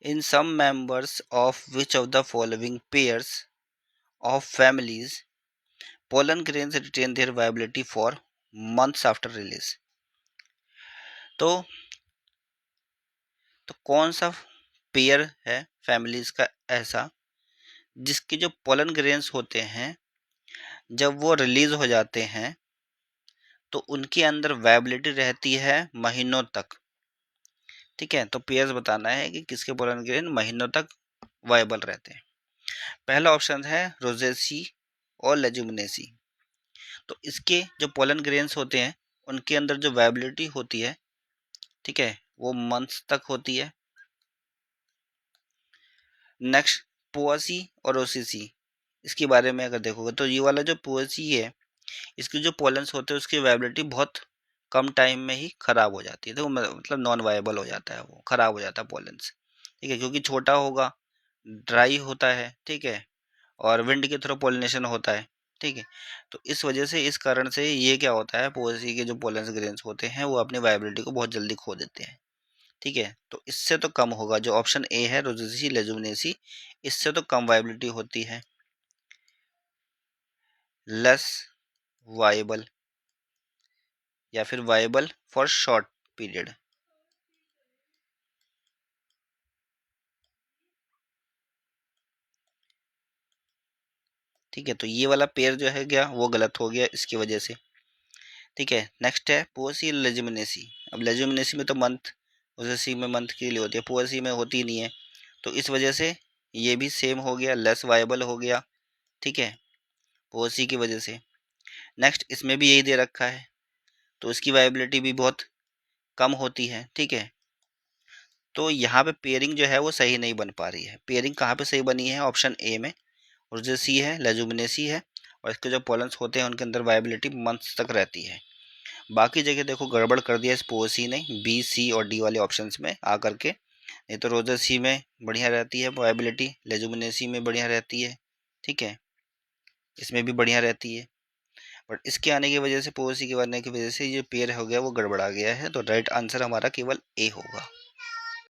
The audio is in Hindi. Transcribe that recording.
In some members of which of the following pairs of families pollen grains retain their viability for months after release? तो कौन सा पेयर है फैमिलीज का ऐसा जिसके जो पोलन ग्रेन्स होते हैं जब वो रिलीज हो जाते हैं तो उनके अंदर वायबिलिटी रहती है महीनों तक। ठीक है, तो पेयर्स बताना है कि किसके पोलन ग्रेन महीनों तक वायबल रहते हैं। पहला ऑप्शन है रोजेसी और लेजुमिनेसी। तो इसके जो पोलन ग्रेन्स होते हैं उनके अंदर जो वायबिलिटी होती है, ठीक है, वो मंथ्स तक होती है। नेक्स्ट पोएसी और ओसीसी, इसके बारे में अगर देखोगे तो ये वाला जो पोएसी है इसके जो पोलेंस होते हैं उसकी वायबिलिटी बहुत कम टाइम में ही खराब हो जाती है। तो मतलब नॉन वायबल हो जाता है, वो खराब हो जाता है पोलेंस। ठीक है, क्योंकि छोटा होगा, ड्राई होता है, ठीक है, और विंड के थ्रू पोलिनेशन होता है। ठीक है, तो इस वजह से इस कारण से ये क्या होता है, पोएसी के जो पोलेंस ग्रेन्स होते हैं वो अपनी वायबिलिटी को बहुत जल्दी खो देते हैं। ठीक है, तो इससे तो कम होगा, जो ऑप्शन ए है रोजेसी लेजुमिनेसी, इससे तो कम वायबिलिटी होती है, लेस वायबल या फिर वायबल फॉर शॉर्ट पीरियड। ठीक है, तो ये वाला पेयर जो है गया वो गलत हो गया इसकी वजह से। ठीक है, नेक्स्ट है पोएसी लेजुमिनेसी। अब लेजुमिनेसी में तो मंथ, ओसेसी में मंथ के लिए होती है, पोएसी में होती नहीं है, तो इस वजह से ये भी सेम हो गया, लेस वायबल हो गया। ठीक है, पोएसी की वजह से। नेक्स्ट इसमें भी यही दे रखा है, तो इसकी वायबिलिटी भी बहुत कम होती है। ठीक है, तो यहाँ पे पेयरिंग जो है वो सही नहीं बन पा रही है। पेयरिंग कहाँ पे सही बनी है, ऑप्शन ए में, और जो सी है लेजुमिनेसी है, और इसके जो पोलेंस होते हैं उनके अंदर वायबिलिटी मंथ्स तक रहती है। बाकी जगह देखो गड़बड़ कर दिया इस पोएसी ने, बी सी और डी वाले ऑप्शंस में आकर के। नहीं तो रोजेसी में बढ़िया रहती है वायबिलिटी, लेजुमिनेसी में बढ़िया रहती है, ठीक है, इसमें भी बढ़िया रहती है, बट इसके आने की वजह से, पोएसी के बनने की वजह से ये पेयर हो गया वो गड़बड़ा गया है। तो राइट आंसर हमारा केवल ए होगा।